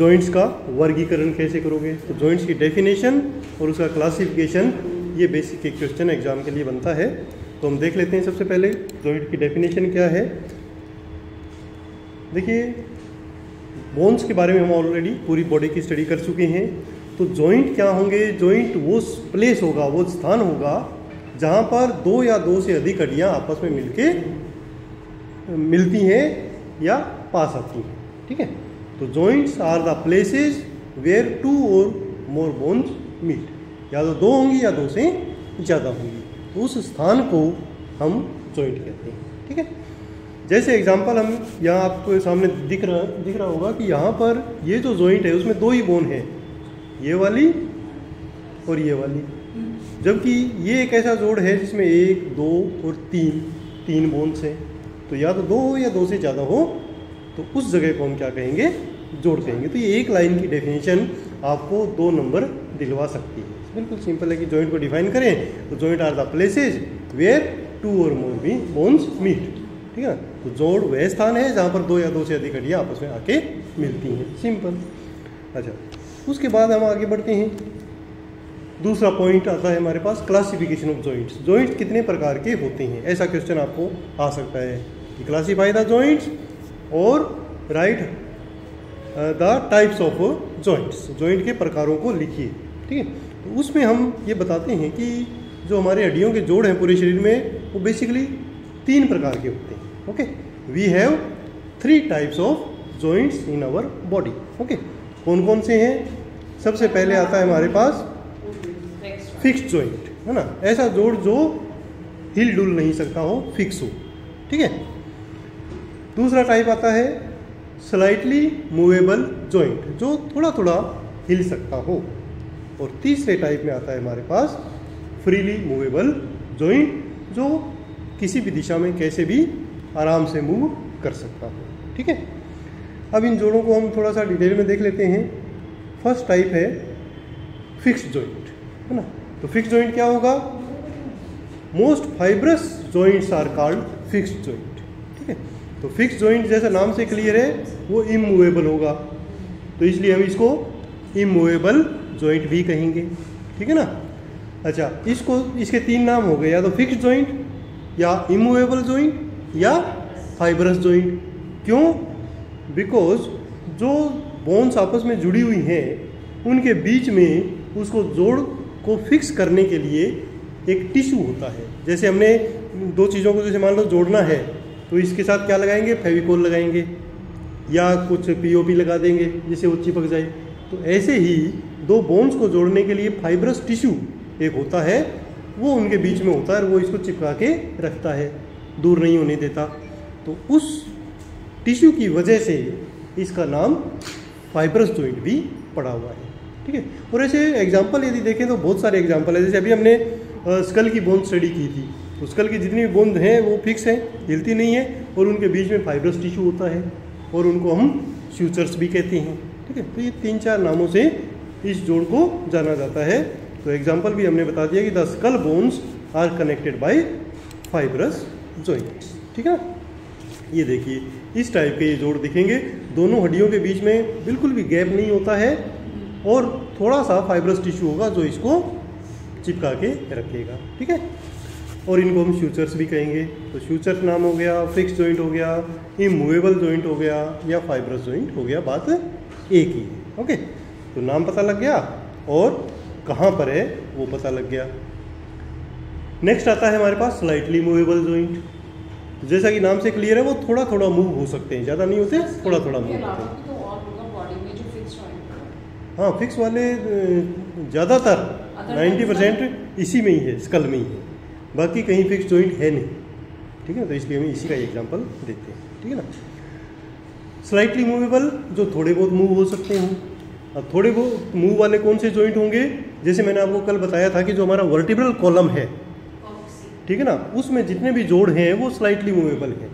Joints का वर्गीकरण कैसे करोगे, तो जॉइंट्स की डेफिनेशन और उसका क्लासिफिकेशन, ये बेसिक एक क्वेश्चन एग्जाम के लिए बनता है। तो हम देख लेते हैं सबसे पहले जॉइंट की डेफिनेशन क्या है। देखिए, बोन्स के बारे में हम ऑलरेडी पूरी बॉडी की स्टडी कर चुके हैं। तो जॉइंट क्या होंगे, जॉइंट वो प्लेस होगा, वो स्थान होगा जहाँ पर दो या दो से अधिक हड्डियाँ आपस में मिलती हैं या पास आती हैं। ठीक है, तो joints are the places where two और मोर बोन्स मीट, या तो दो होंगी या दो से ज़्यादा होंगी, तो उस स्थान को हम जॉइंट कहते हैं। ठीक है, जैसे एग्जांपल हम यहाँ आपको सामने दिख रहा होगा कि यहाँ पर ये जो जॉइंट है उसमें दो ही बोन है, ये वाली और ये वाली, जबकि ये एक ऐसा जोड़ है जिसमें एक, दो और तीन बोन्स हैं। तो या तो दो हो या दो से ज़्यादा हो, तो उस जगह को हम क्या कहेंगे, जोड़ कहेंगे। तो ये एक लाइन की डेफिनेशन आपको 2 नंबर दिलवा सकती है। बिल्कुल सिंपल है कि जॉइंट को डिफाइन करें तो joint are the places where two और मोर भी बोन्स मीट। ठीक है, तो जोड़ वह स्थान है जहाँ पर दो या दो से अधिक हड्डियाँ आपस में आके मिलती हैं। सिंपल। अच्छा, उसके बाद हम आगे बढ़ते हैं। दूसरा पॉइंट आता है हमारे पास, क्लासिफिकेशन ऑफ जॉइंट्स। जॉइंट्स कितने प्रकार के होते हैं, ऐसा क्वेश्चन आपको आ सकता है कि क्लासीफाई द जॉइंट्स और right the types of joints, joint के प्रकारों को लिखिए। ठीक है, तो उसमें हम ये बताते हैं कि जो हमारे हड्डियों के जोड़ हैं पूरे शरीर में, वो बेसिकली 3 प्रकार के होते हैं। Okay, we have 3 types of joints in our body. Okay, कौन कौन से हैं? सबसे पहले आता है हमारे पास फिक्स्ड जॉइंट, है ना, ऐसा जोड़ जो हिल डुल नहीं सकता हो, फिक्स हो। ठीक है, दूसरा टाइप आता है स्लाइटली मूवेबल जॉइंट, जो थोड़ा थोड़ा हिल सकता हो। और तीसरे टाइप में आता है हमारे पास फ्रीली मूवेबल जॉइंट, जो किसी भी दिशा में कैसे भी आराम से मूव कर सकता हो। ठीक है, अब इन जोड़ों को हम थोड़ा सा डिटेल में देख लेते हैं। फर्स्ट टाइप है फिक्स्ड जॉइंट, है ना। तो फिक्स्ड जॉइंट क्या होगा? Most fibrous joints are called fixed joint. ठीक है, तो फिक्स्ड जॉइंट जैसा नाम से क्लियर है, वो इमूवेबल होगा, तो इसलिए हम इसको इमूवेबल जॉइंट भी कहेंगे। ठीक है ना। अच्छा, इसके 3 नाम हो गए, या तो फिक्स्ड जॉइंट, या इमूवेबल जॉइंट, या फाइब्रस जॉइंट। क्यों? बिकॉज जो बोन्स आपस में जुड़ी हुई हैं, उनके बीच में उसको जोड़ को फिक्स करने के लिए एक टिश्यू होता है। जैसे हमने 2 चीज़ों को जैसे मान लो जोड़ना है, तो इसके साथ क्या लगाएंगे? फेविकोल लगाएंगे, या कुछ पीओपी लगा देंगे जिससे वो चिपक जाए। तो ऐसे ही 2 बोन्स को जोड़ने के लिए फाइब्रस टिश्यू एक होता है, वो उनके बीच में होता है, और वो इसको चिपका के रखता है, दूर नहीं होने देता। तो उस टिश्यू की वजह से इसका नाम फाइब्रस जॉइंट भी पड़ा हुआ है। ठीक है, और ऐसे एग्जांपल यदि देखें तो बहुत सारे एग्जांपल है। जैसे अभी हमने स्कल की बोन स्टडी की थी, तो स्कल की जितनी भी बोन हैं वो फिक्स हैं, हिलती नहीं है, और उनके बीच में फाइब्रस टिश्यू होता है, और उनको हम स्यूचर्स भी कहते हैं। ठीक है, तो ये 3-4 नामों से इस जोड़ को जाना जाता है। तो एग्जाम्पल भी हमने बता दिया कि the skull bones are connected by fibrous joints. ठीक है, ये देखिए इस टाइप के ये जोड़ दिखेंगे, दोनों हड्डियों के बीच में बिल्कुल भी गैप नहीं होता है, और थोड़ा सा फाइब्रस टिश्यू होगा जो इसको चिपका के रखेगा। ठीक है, और इनको हम स्यूचर्स भी कहेंगे। तो स्यूचर्स नाम हो गया, फिक्स जॉइंट हो गया, इमूवेबल जॉइंट हो गया, या फाइब्रस जॉइंट हो गया, बात एक ही है। ओके, तो नाम पता लग गया और कहाँ पर है वो पता लग गया। नेक्स्ट आता है हमारे पास स्लाइटली मूवेबल जॉइंट। जैसा कि नाम से क्लियर है, वो थोड़ा थोड़ा मूव हो सकते हैं, ज़्यादा नहीं होते, थोड़ा थोड़ा मूव होते हैं। हाँ, फिक्स वाले ज़्यादातर 90% इसी में ही है, स्कल में ही है, बाकी कहीं फिक्स जॉइंट है नहीं। ठीक है, तो इसलिए हम इसी का एग्जांपल देते हैं। ठीक है ना। स्लाइटली मूवेबल, जो थोड़े बहुत मूव हो सकते हैं। अब थोड़े बहुत मूव वाले कौन से जॉइंट होंगे? जैसे मैंने आपको कल बताया था कि जो हमारा वर्टिब्रल कॉलम है, ठीक है ना, उसमें जितने भी जोड़ हैं वो स्लाइटली मूवेबल हैं।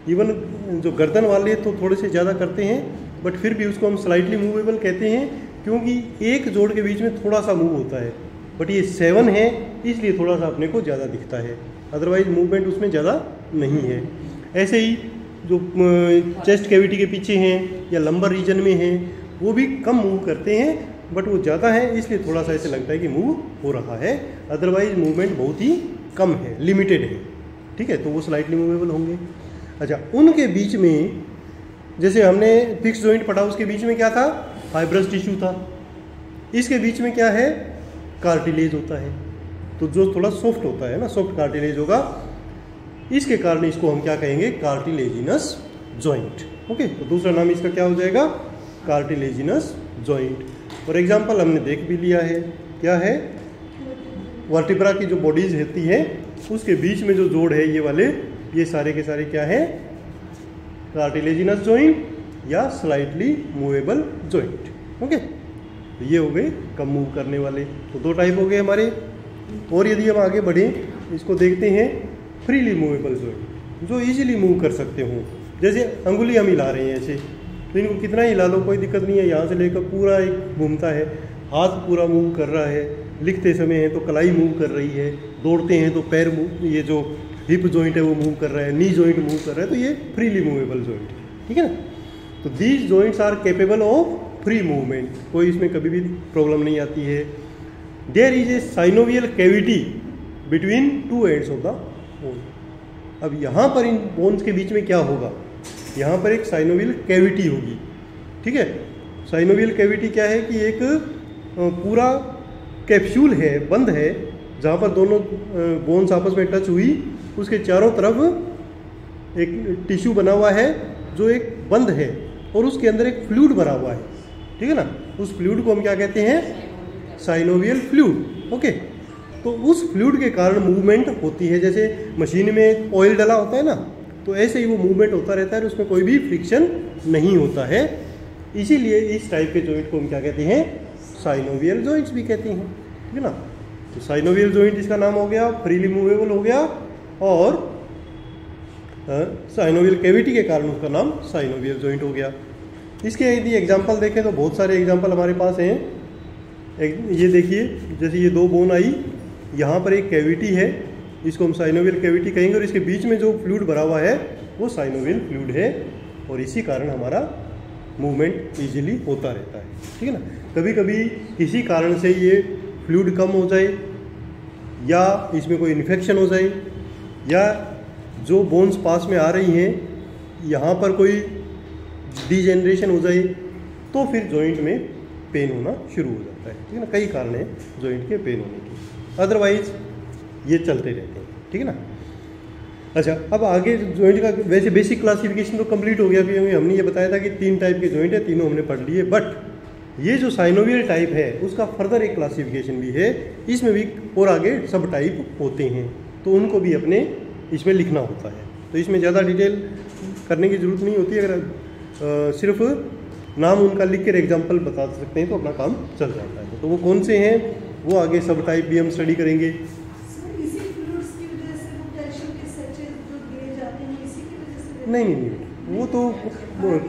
इवन जो गर्दन वाले तो थोड़े से ज़्यादा करते हैं, बट फिर भी उसको हम स्लाइटली मूवेबल कहते हैं, क्योंकि एक जोड़ के बीच में थोड़ा सा मूव होता है। बट ये 7 है, इसलिए थोड़ा सा अपने को ज़्यादा दिखता है, अदरवाइज मूवमेंट उसमें ज़्यादा नहीं है। ऐसे ही जो चेस्ट कैविटी के पीछे हैं या लंबर रीजन में हैं, वो भी कम मूव करते हैं, बट वो ज़्यादा है इसलिए थोड़ा सा ऐसे लगता है कि मूव हो रहा है, अदरवाइज मूवमेंट बहुत ही कम है, लिमिटेड है, ठीक है, तो वो स्लाइटली मूवेबल होंगे। अच्छा, उनके बीच में जैसे हमने फिक्स जॉइंट पढ़ा, उसके बीच में क्या था, फाइब्रस टिश्यू था, इसके बीच में क्या है, कार्टिलेज होता है, तो जो थोड़ा सॉफ्ट होता है ना, सॉफ्ट कार्टिलेज होगा, इसके कारण इसको हम क्या कहेंगे, कार्टिलेजिनस जॉइंट। ओके, तो दूसरा नाम इसका क्या हो जाएगा, कार्टिलेजिनस जॉइंट। फॉर एग्जांपल हमने देख भी लिया है, क्या है, वर्टिब्रा की जो बॉडीज होती है उसके बीच में जो जोड़ है ये वाले, ये सारे के सारे क्या है, कार्टिलेजिनस जॉइंट या स्लाइटली मूवेबल जॉइंट। ओके, तो ये हो गए कम मूव करने वाले, तो दो टाइप हो गए हमारे। और यदि हम आगे बढ़ें, इसको देखते हैं फ्रीली मूवेबल जॉइंट, जो इजीली मूव कर सकते हो। जैसे अंगुली हम हिला रहे हैं ऐसे, तो इनको कितना ही हिला लो कोई दिक्कत नहीं है, यहाँ से लेकर पूरा एक घूमता है, हाथ पूरा मूव कर रहा है, लिखते समय है तो कलाई मूव कर रही है, दौड़ते हैं तो पैर मूव, ये जो हिप जॉइंट है वो मूव कर रहा है, नी जॉइंट मूव कर रहा है, तो ये फ्रीली मूवेबल जॉइंट, ठीक है ना। तो these joints are capable of free movement, कोई इसमें कभी भी प्रॉब्लम नहीं आती है। There is a synovial cavity between two ends of the bone. अब यहाँ पर इन बोन्स के बीच में क्या होगा, यहाँ पर एक साइनोवियल कैविटी होगी, ठीक है। साइनोवियल कैविटी क्या है कि एक पूरा कैप्सूल है, बंद है, जहाँ पर दोनों बोन्स आपस में टच हुई, उसके चारों तरफ एक टिश्यू बना हुआ है जो एक बंद है, और उसके अंदर एक फ्लूइड भरा हुआ है, ठीक है ना। उस फ्लूइड को हम क्या कहते हैं, साइनोवियल फ्लूइड। ओके, तो उस फ्लूइड के कारण मूवमेंट होती है, जैसे मशीन में ऑयल डला होता है ना, तो ऐसे ही वो मूवमेंट होता रहता है, उसमें कोई भी फ्रिक्शन नहीं होता है। इसीलिए इस टाइप के जॉइंट को हम क्या कहते हैं, साइनोवियल जॉइंट्स भी कहते हैं, ठीक है ना। तो साइनोवियल जॉइंट इसका नाम हो गया, फ्रीली मूवेबल हो गया, और साइनोवियल कैविटी के कारण उसका नाम साइनोवियल जॉइंट हो गया। इसके यदि एग्जांपल देखें तो बहुत सारे एग्जांपल हमारे पास हैं। ये देखिए, जैसे ये दो बोन आई, यहाँ पर एक कैविटी है, इसको हम साइनोवियल कैविटी कहेंगे, और इसके बीच में जो फ्लूइड भरा हुआ है वो साइनोवियल फ्लूइड है, और इसी कारण हमारा मूवमेंट इजीली होता रहता है, ठीक है ना। कभी कभी किसी कारण से ये फ्लूइड कम हो जाए, या इसमें कोई इन्फेक्शन हो जाए, या जो बोन्स पास में आ रही हैं यहाँ पर कोई डिजेनरेशन हो जाए, तो फिर जॉइंट में पेन होना शुरू हो जाता है, ठीक है ना। कई कारण हैं जॉइंट के पेन होने के, अदरवाइज ये चलते रहते हैं, ठीक है ना। अच्छा, अब आगे जॉइंट का वैसे बेसिक क्लासिफिकेशन तो कंप्लीट हो गया, क्योंकि हमने ये बताया था कि 3 टाइप के जॉइंट है, तीनों हमने पढ़ लिए। बट ये जो साइनोवियल टाइप है उसका फर्दर एक क्लासिफिकेशन भी है, इसमें भी और आगे सब टाइप होते हैं, तो उनको भी अपने इसमें लिखना होता है। तो इसमें ज़्यादा डिटेल करने की ज़रूरत नहीं होती, अगर सिर्फ नाम उनका लिख कर एग्जाम्पल बता सकते हैं तो अपना काम चल जाता है। तो वो कौन से हैं, वो आगे सब टाइप भी हम स्टडी करेंगे। नहीं, वो तो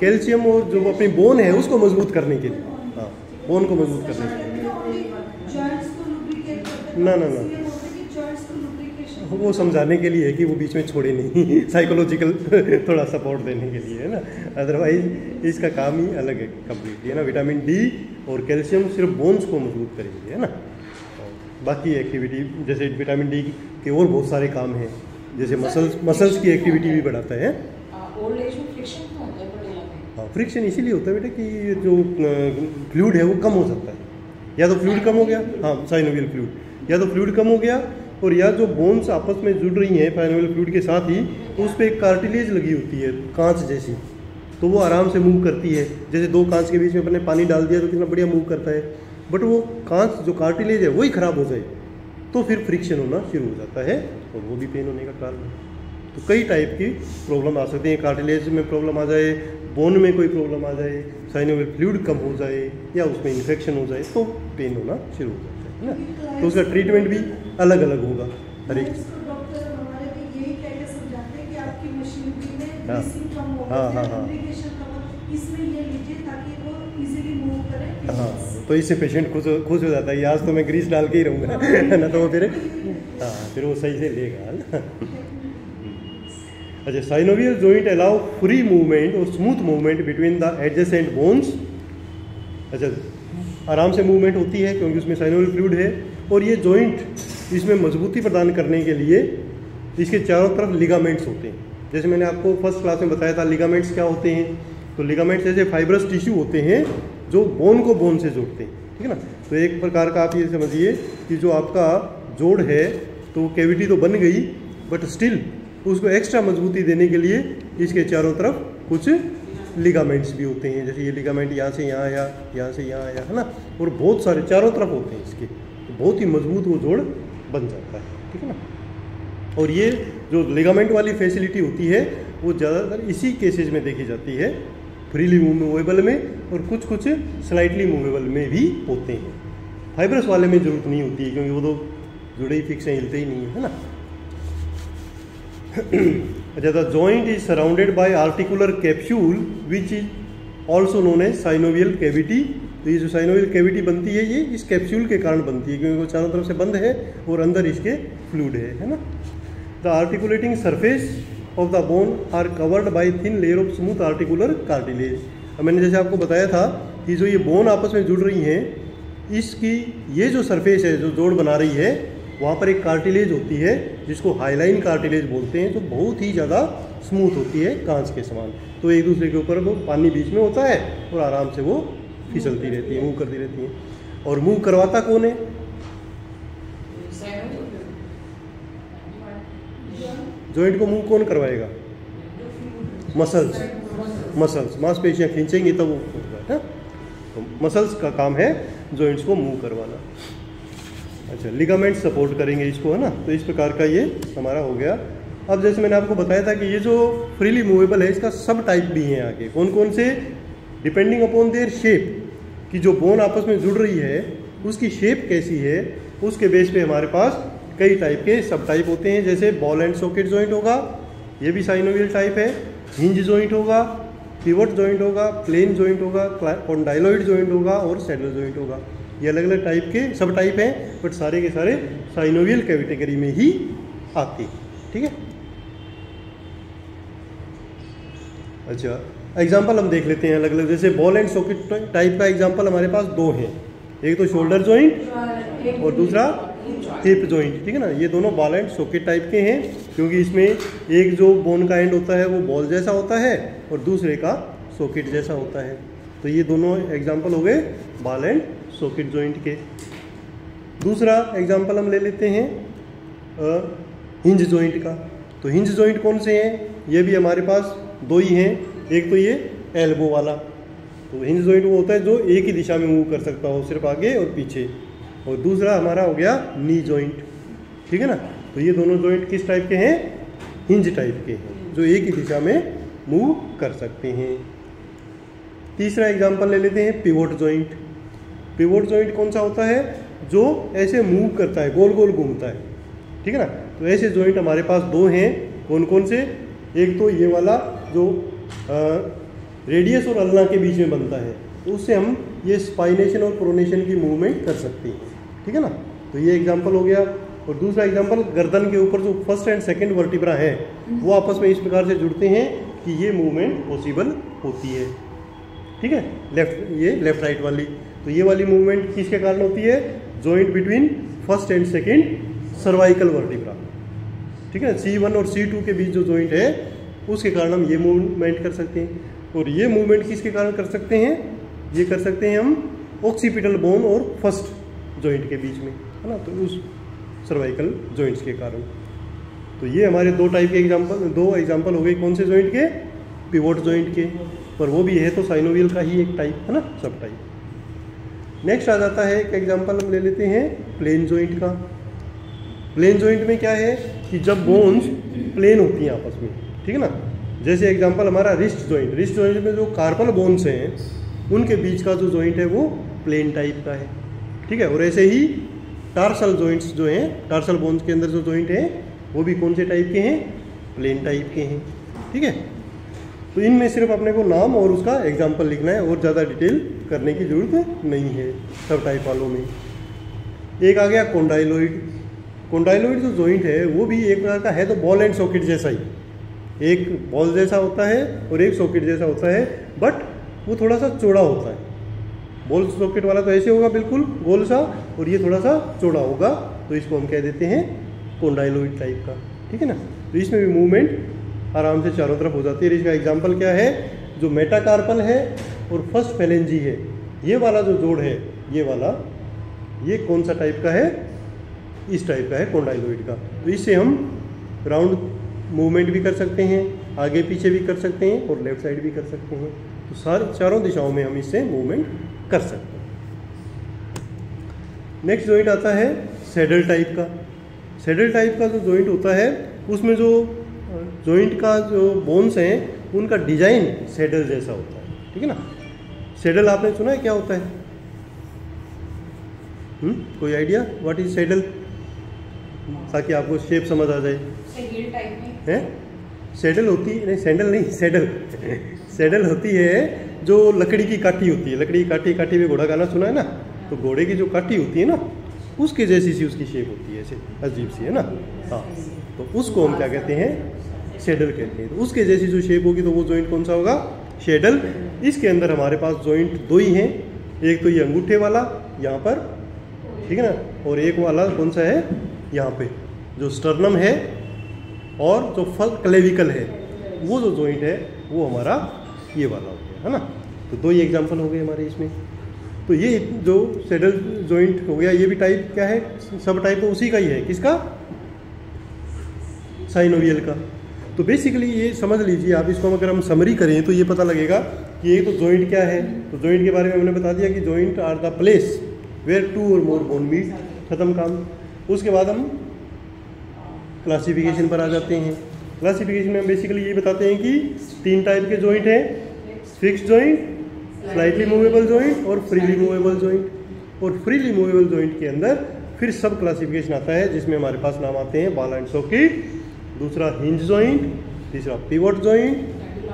कैल्शियम और जो अपनी बोन है उसको मजबूत करने के लिए, हाँ, बोन को मजबूत करने के लिए। ना, वो समझाने के लिए है कि वो बीच में छोड़े नहीं, साइकोलॉजिकल थोड़ा सपोर्ट देने के लिए है ना, अदरवाइज इसका काम ही अलग है कम्प्लीटली, है ना। विटामिन डी और कैल्शियम सिर्फ बोन्स को मजबूत करेंगे, है ना। बाकी एक्टिविटी जैसे विटामिन डी के और बहुत सारे काम हैं, जैसे मसल्स की एक्टिविटी भी बढ़ाता है। ओल्ड एज में फ्रिक्शन क्यों होता है पटेला में? हाँ, फ्रिक्शन इसीलिए होता है बेटा कि जो फ्लूइड है वो कम हो सकता है, या तो फ्लूइड कम हो गया, हाँ साइनोवियल फ्लूइड, या तो फ्लूइड कम हो गया, और या जो बोन्स आपस में जुड़ रही हैं साइनोवियल फ्लूइड के साथ ही, उस पर एक कार्टिलेज लगी होती है कांच जैसी, तो वो आराम से मूव करती है। जैसे दो कांच के बीच में अपने पानी डाल दिया तो कितना बढ़िया मूव करता है, बट वो कांच जो कार्टिलेज है वही ख़राब हो जाए तो फिर फ्रिक्शन होना शुरू हो जाता है, और वो भी पेन होने का कारण है। तो कई टाइप की प्रॉब्लम आ सकती हैं, कार्टिलेज में प्रॉब्लम आ जाए, बोन में कोई प्रॉब्लम आ जाए, साइनोवियल फ्लूइड कम हो जाए, या उसमें इन्फेक्शन हो जाए तो पेन होना शुरू हो जाता है ना। तो उसका ट्रीटमेंट भी अलग अलग होगा हर एक। हाँ, तो इससे पेशेंट खुश हो जाता है, आज तो मैं ग्रीस डाल के ही रहूँगा ना, तो वो फिर वो सही से लेगा ना। अच्छा, synovial joint allow free movement और smooth movement between the adjacent bones अच्छा, आराम से मूवमेंट होती है क्योंकि उसमें साइनोवियल फ्लूइड है। और ये जॉइंट इसमें मजबूती प्रदान करने के लिए इसके चारों तरफ लिगामेंट्स होते हैं। जैसे मैंने आपको फर्स्ट क्लास में बताया था लिगामेंट्स क्या होते हैं। तो लिगामेंट्स ऐसे फाइब्रस टिश्यू होते हैं जो बोन को बोन से जोड़ते हैं, ठीक है ना। तो एक प्रकार का आप ये समझिए कि जो आपका जोड़ है तो कैविटी तो बन गई, बट स्टिल उसको एक्स्ट्रा मजबूती देने के लिए इसके चारों तरफ कुछ लिगामेंट्स भी होते हैं। जैसे ये लिगामेंट यहाँ से यहाँ आया, यहाँ से यहाँ आया, है ना। और बहुत सारे चारों तरफ होते हैं इसके, तो बहुत ही मजबूत वो जोड़ बन जाता है, ठीक है ना। और ये जो लिगामेंट वाली फैसिलिटी होती है वो ज़्यादातर इसी केसेज में देखी जाती है, फ्रीली मूवेबल में और कुछ कुछ स्लाइटली मूवेबल में भी होते हैं। फाइब्रस वाले में ज़रूरत नहीं होती है क्योंकि वो तो जुड़े ही फिक्स हैं, हिलते ही नहीं है ना। अच्छा, the joint is surrounded by articular capsule which is also known as synovial cavity. तो ये जो साइनोवियल कैविटी बनती है ये इस कैप्सूल के कारण बनती है क्योंकि वो चारों तरफ से बंद है और अंदर इसके फ्लूइड है ना। The articulating surface of the bone are covered by thin layer of smooth articular cartilage. अब मैंने जैसे आपको बताया था कि जो ये बोन आपस में जुड़ रही हैं, इसकी ये जो सरफेस है जो जोड़ बना रही है वहाँ पर एक कार्टिलेज होती है जिसको हाईलाइन कार्टिलेज बोलते हैं, जो बहुत ही ज़्यादा स्मूथ होती है कांच के समान। तो एक दूसरे के ऊपर वो पानी बीच में होता है और आराम से वो फिसलती रहती है, मूव करती रहती है। और मूव करवाता कौन है? जॉइंट को मूव कौन करवाएगा? मसल्स। मसल्स, मांसपेशियाँ खींचेंगी तब वो होगा है। तो मसल्स का काम है जॉइंट्स को मूव करवाना। अच्छा, लिगामेंट सपोर्ट करेंगे इसको, है ना। तो इस प्रकार का ये हमारा हो गया। अब जैसे मैंने आपको बताया था कि ये जो फ्रीली मूवेबल है इसका सब टाइप भी हैं आगे। कौन कौन से? डिपेंडिंग अपॉन देयर शेप, कि जो बोन आपस में जुड़ रही है उसकी शेप कैसी है, उसके बेस पे हमारे पास कई टाइप के सब टाइप होते हैं। जैसे बॉल एंड सॉकेट जॉइंट होगा, ये भी साइनोवियल टाइप है। हिंज जॉइंट होगा, पिवट जॉइंट होगा, प्लेन जॉइंट होगा, कॉन्डाइलॉइड जॉइंट होगा और सैडल जॉइंट होगा। ये अलग अलग टाइप के सब टाइप हैं, बट सारे के सारे साइनोवियल कैटेगरी में ही आते हैं, ठीक है। अच्छा, एग्जांपल हम देख लेते हैं अलग अलग। जैसे बॉल एंड सॉकेट टाइप का एग्जांपल हमारे पास दो हैं, एक तो शोल्डर जॉइंट और दूसरा हिप जॉइंट, ठीक है ना। ये दोनों बॉल एंड सॉकेट टाइप के हैं क्योंकि इसमें एक जो बोन का एंड होता है वो बॉल जैसा होता है और दूसरे का सॉकेट जैसा होता है। तो ये दोनों एग्जांपल हो गए बॉल एंड सॉकेट जॉइंट के। दूसरा एग्जांपल हम ले लेते हैं हिंज जॉइंट का। तो हिंज जॉइंट कौन से हैं? ये भी हमारे पास दो ही हैं। एक तो ये एल्बो वाला, तो हिंज जॉइंट वो होता है जो एक ही दिशा में मूव कर सकता हो, सिर्फ आगे और पीछे। और दूसरा हमारा हो गया नी जॉइंट, ठीक है ना। तो ये दोनों जॉइंट किस टाइप के हैं? हिंज टाइप के हैं, जो एक ही दिशा में मूव कर सकते हैं। तीसरा एग्जांपल ले लेते हैं पिवोट जॉइंट। पिवोट जॉइंट कौन सा होता है? जो ऐसे मूव करता है, गोल गोल घूमता है, ठीक है ना। तो ऐसे जॉइंट हमारे पास दो हैं। कौन कौन से? एक तो ये वाला जो रेडियस और अल्ना के बीच में बनता है, तो उससे हम ये स्पाइनेशन और प्रोनेशन की मूवमेंट कर सकते हैं, ठीक है ना। तो ये एग्जांपल हो गया। और दूसरा एग्जांपल गर्दन के ऊपर जो फर्स्ट एंड सेकंड वर्टिब्रा है वो आपस में इस प्रकार से जुड़ते हैं कि ये मूवमेंट पॉसिबल होती है, ठीक है। ये लेफ्ट राइट वाली। तो ये वाली मूवमेंट किसके कारण होती है? Joint between first and second cervical vertebra, ठीक है। C1 और C2 के बीच जो जॉइंट है उसके कारण हम ये मूवमेंट कर सकते हैं। और ये मूवमेंट किसके कारण कर सकते हैं? ये कर सकते हैं हम ऑक्सीपिटल बोन और फर्स्ट जॉइंट के बीच में, है ना। तो उस सर्वाइकल जॉइंट्स के कारण। तो ये हमारे दो एग्जांपल हो गए। कौन से जॉइंट के? पिवोट जॉइंट के। पर वो भी है तो साइनोवियल का ही एक टाइप, है ना, सब टाइप। नेक्स्ट आ जाता है एक एग्जांपल हम ले लेते हैं प्लेन जॉइंट का। प्लेन जॉइंट में क्या है कि जब बोन्स प्लेन होती हैं आपस में, ठीक है ना। जैसे एग्जांपल हमारा रिस्ट जॉइंट। रिस्ट जॉइंट में जो कार्पल बोन्स हैं उनके बीच का जो जॉइंट है वो प्लेन टाइप का है, ठीक है। और ऐसे ही टार्सल जॉइंट्स जो हैं, टार्सल बोन्स के अंदर जो जॉइंट हैं वो भी कौन से टाइप के हैं? प्लेन टाइप के हैं, ठीक है। तो इनमें सिर्फ अपने को नाम और उसका एग्जाम्पल लिखना है और ज़्यादा डिटेल करने की ज़रूरत नहीं है सब टाइप वालों में। एक आ गया कॉन्डाइलॉइड। कॉन्डाइलॉइड जो जॉइंट है वो भी एक प्रकार का है, तो बॉल एंड सॉकेट जैसा ही। एक बॉल जैसा होता है और एक सॉकेट जैसा होता है, बट वो थोड़ा सा चौड़ा होता है, बॉल सॉकेट वाला तो ऐसे होगा बिल्कुल गोल सा, और ये थोड़ा सा चौड़ा होगा, तो इसको हम कह देते हैं कॉन्डाइलॉइड टाइप का, ठीक है ना। तो इसमें भी मूवमेंट आराम से चारों तरफ हो जाती है। इसका एग्जाम्पल क्या है, जो मेटाकार्पल है और फर्स्ट फेलेंजी है, ये वाला जो जोड़ है, ये वाला, ये कौन सा टाइप का है, इस टाइप का है कॉन्डाइलॉइड का। तो इससे हम राउंड मूवमेंट भी कर सकते हैं, आगे पीछे भी कर सकते हैं और लेफ्ट साइड भी कर सकते हैं। तो सारे चारों दिशाओं में हम इससे मूवमेंट कर सकते हैं। नेक्स्ट जॉइंट आता है सैडल टाइप का। सैडल टाइप का जो जॉइंट होता है, उसमें जो जॉइंट का जो बोन्स हैं उनका डिजाइन सैडल जैसा होता है, ठीक है ना। सैडल आपने सुना है क्या होता है? कोई आइडिया व्हाट इज सैडल, ताकि आपको शेप समझ आ जाए। हिल टाइप में है सैडल होती नहीं, सैंडल नहीं, सैडल सैडल होती है जो लकड़ी की काठी होती है। लकड़ी की काठी, काठी में घोड़ा गाना सुना है ना, तो घोड़े की जो काठी होती है ना, उसके जैसी सी उसकी शेप होती है, ऐसे अजीब सी है ना। हाँ, तो उसको हम क्या कहते हैं, सैडल कहते हैं। तो उसके जैसी जो शेप होगी तो वो जॉइंट कौन सा होगा, सैडल। इसके अंदर हमारे पास जॉइंट दो ही हैं, एक तो ये अंगूठे वाला यहाँ पर, ठीक है ना, और एक वाला कौन सा है यहाँ पे, जो स्टर्नम है, और जो क्लेविकल है, वो जो जॉइंट है वो हमारा ये वाला हो गया, है ना। तो दो ही एग्जांपल हो गए हमारे इसमें। तो ये जो सैडल जॉइंट हो गया, ये भी टाइप क्या है, सब टाइप तो उसी का ही है, किसका, साइनोवियल का। तो बेसिकली ये समझ लीजिए आप, इसको अगर हम समरी करें तो ये पता लगेगा कि ये तो जॉइंट क्या है। तो जॉइंट के बारे में हमने बता दिया कि joint are the place where two और मोर बोन मीट, खत्म काम। उसके बाद हम क्लासिफिकेशन पर आ जाते हैं। क्लासिफिकेशन में हम बेसिकली ये बताते हैं कि तीन टाइप के जॉइंट हैं, fixed joint, slightly movable joint और फ्रीली मूवेबल जॉइंट। और फ्रीली मूवेबल जॉइंट के अंदर फिर सब क्लासिफिकेशन आता है, जिसमें हमारे पास नाम आते हैं बॉल एंड सॉकेट, दूसरा हिंज जॉइंट, तीसरा पिवट जॉइंट,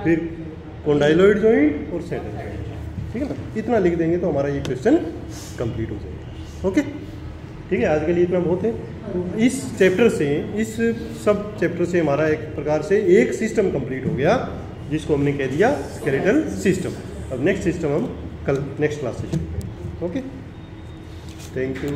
फिर कॉन्डाइलॉइड जॉइंट और सैडल जॉइंट, ठीक है ना। इतना लिख देंगे तो हमारा ये क्वेश्चन कंप्लीट हो जाएगा। ओके, ठीक है, आज के लिए इतना बहुत है। तो इस चैप्टर से, इस सब चैप्टर से हमारा एक प्रकार से एक सिस्टम कंप्लीट हो गया, जिसको हमने कह दिया स्केलेटल सिस्टम। अब नेक्स्ट सिस्टम हम कल नेक्स्ट क्लास से शुरू करेंगे। Okay, thank you.